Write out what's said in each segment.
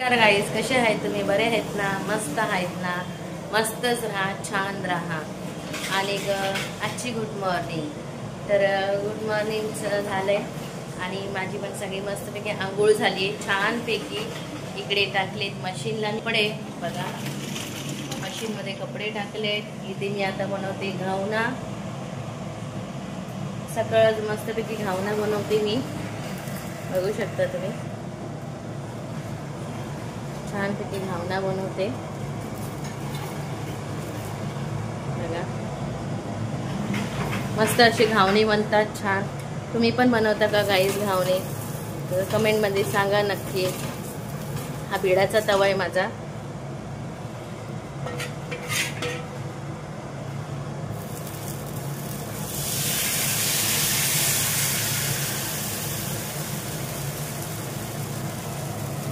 नमस्कार गाईस, कसे आहेत तुम्ही? बरे आहेत ना? मस्त आहेत ना? मस्तच राहा, छान राहा. आणि आजची गुड मॉर्निंग. तर गुड मॉर्निंगचं झालंय आणि माझी पण सगळी मस्तपैकी आंघोळ झाली आहे छानपैकी. इकडे टाकलेत मशीनला कपडे, बघा मशीनमध्ये कपडे टाकलेत. इथे मी आता बनवते घावना. सकाळच मस्तपैकी घावना बनवते मी, बघू शकता तुम्ही. छानपैकी घावना बनवते बघा. मस्त अशी घावणी बनतात छान. तुम्ही पण बनवता का गाईस घावणे? तर कमेंटमध्ये सांगा नक्की. हा बिडाचा तवा आहे माझा.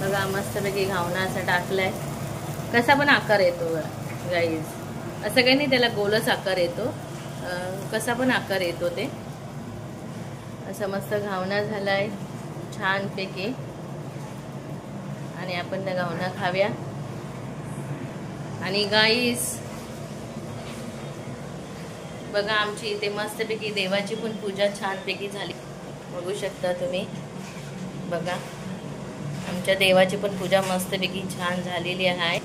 बघा मस्तपैकी घावना असा टाकलाय. कसा पण आकार येतो गाईज, असं काही नाही त्याला गोलच आकार येतो, कसा पण आकार येतो ते. असं मस्त घावना झालाय छानपैकी आणि आपण त्या घावना खाव्या. आणि गाईज बघा आमची इथे मस्तपैकी देवाची पण पूजा छानपैकी झाली, बघू शकता तुम्ही. बघा आमच्या देवाची पण पूजा मस्तपैकी छान झालेली आहे.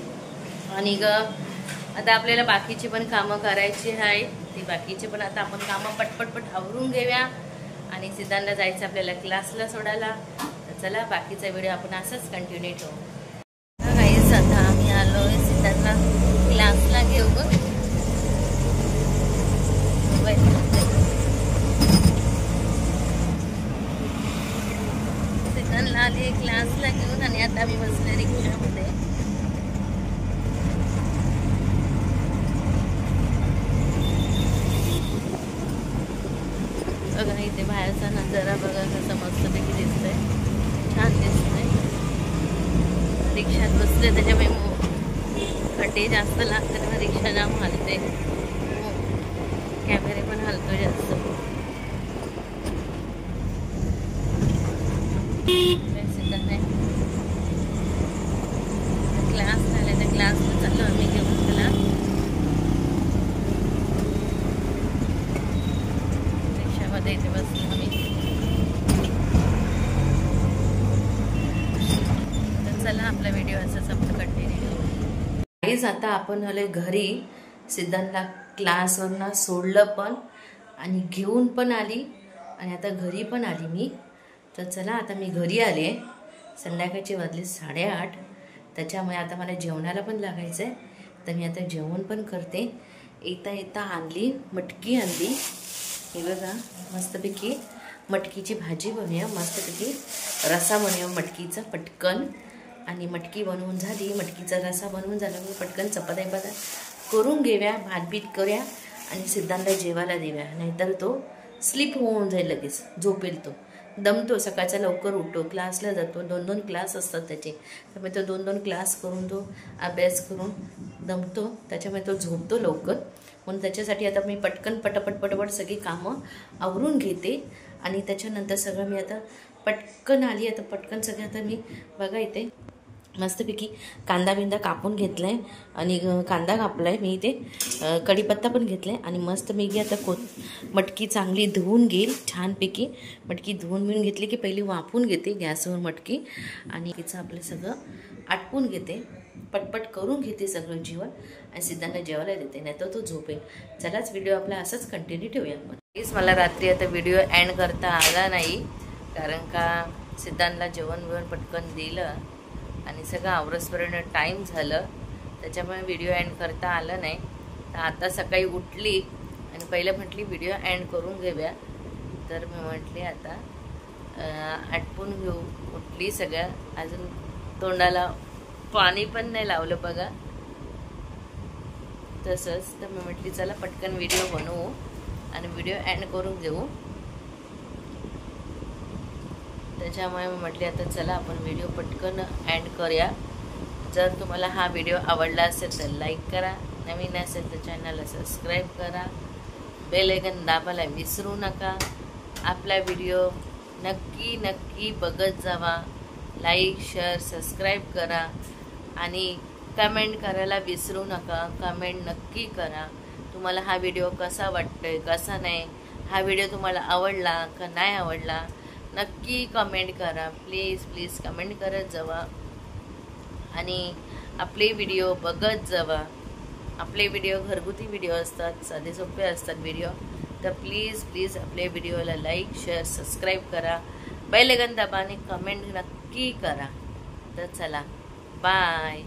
आणि आता आपल्याला बाकीची पण कामं करायची आहे. ती बाकीची पण आता आपण कामं पटपट आवरून घेऊया. आणि सिद्धांतला जायचं आपल्याला क्लासला सोडायला. तर चला बाकीचा व्हिडिओ आपण असंच कंटिन्यू ठेवू. गाईस आता आम्ही आलोय सिद्धांतला क्लासला घेऊ. सिद्धांतला आली क्लासला घेऊन आणि आता आम्ही बसले रिक्षामध्ये. बघा इथे बाहेरचा नजारा बघा कसा मस्तपैकी दिसतोय, छान दिसतोय. रिक्षात बसले त्याच्यामुळे खड्डे जास्त लागतात ना, रिक्षा जाम हलते, कॅमेरे पण हलतो जास्त. क्लास झाले तर क्लासला चाललो आम्ही घेऊन त्याला. रिक्षामध्ये इथे बसलो आम्ही. तर चला आपला व्हिडिओ असंच आपण कंटिन्यू करू. आता आपण आलोय घरी. सिद्धांतला क्लासवरनं सोडलं पण आणि घेऊन पण आली आणि आता घरी पण आली मी. तर चला आता मी घरी आले. संध्याकाळची वाजली 8:30. त्याच्यामुळे आता मला जेवणाला पण लागायचं आहे. तर मी आता जेवण पण करते. येता येता आणली मटकी आणली. हे बघा मस्तपैकी मटकीची भाजी बनवूया, मस्तपैकी रसा बनवूया मटकीचा पटकन. आणि मटकी बनवून झाली, मटकीचा रसा बनवून झाला मी पटकन चपात्या करून घेऊया, भातबीत करूया आणि सिद्धांतला जेवायला देऊया. नाहीतर तो स्लीप होऊन जाईल, लगेच झोपेल. तो दमतो, सकाळचा लवकर उठतो, क्लासला जातो, 2-2 क्लास असतात त्याचे. त्यामुळे तो 2-2 क्लास करून तो अभ्यास करून दमतो, त्याच्यामुळे तो झोपतो लवकर. म्हणून त्याच्यासाठी आता मी पटकन पटपट सगळी कामं आवरून घेते. आणि त्याच्यानंतर सगळं मी आता पटकन आली. आता पटकन सगळं आता मी बघा इथे मस्तपैकी कांदा बिंदा कापून घेतला आहे आणि कांदा कापला आहे मी इथे. कढीपत्ता पण घेतला आहे आणि मस्त मी आता मटकी चांगली धुवून घेईल छानपैकी. मटकी धुवून मिळून घेतली की पहिली वाफून घेते गॅसवर मटकी आणि तिचं आपलं सगळं आटपून घेते, पटपट करून घेते सगळं जेवण आणि सिद्धांना जेवायला देते, नाही तर तो झोपेल. चलाच व्हिडिओ आपला असंच कंटिन्यू ठेवूया आपण. प्लीज मला रात्री आता व्हिडिओ एंड करता आला नाही, कारण का सिद्धांतला जेवण पटकन दिलं आणि सगळं आवरसपर्यंत टाईम झालं, त्याच्यामुळे व्हिडिओ एंड करता आलं नाही. तर आता सकाळी उठली आणि पहिलं म्हटली व्हिडिओ एंड करून घेऊया. तर मी म्हटली आता आटपून घेऊ. उठली सगळं, अजून तोंडाला पाणी पण नाही लावलं बघा तसंच. तर मी म्हटली चला पटकन व्हिडिओ बनवू आणि व्हिडिओ एंड करून घेऊ. त्याच्यामुळे मी म्हटली आता चला आपण व्हिडिओ पटकन एंड करूया. जर तुम्हाला हा व्हिडिओ आवडला असेल तर लाईक करा, नवीन असेल तर चॅनलला सबस्क्राईब करा, बेल आयकॉन दाबायला विसरू नका. आपला व्हिडिओ नक्की बघत जावा. लाईक शेअर सबस्क्राईब करा आणि कमेंट करायला विसरू नका. कमेंट नक्की करा. तुम्हाला हा व्हिडिओ कसा वाटतोय कसा नाही, हा व्हिडिओ तुम्हाला आवडला का नाही आवडला नक्की कमेंट करा. प्लीज प्लीज कमेंट करत जावा आणि आपले व्हिडिओ बघत जावा. आपले व्हिडिओ घरगुती व्हिडिओ असतात, साधे सोपे असतात व्हिडिओ. तर प्लीज प्लीज आपल्या व्हिडिओला लाईक शेअर सबस्क्राईब करा, बेल आयकॉन दाबा आणि कमेंट नक्की करा. तर चला बाय.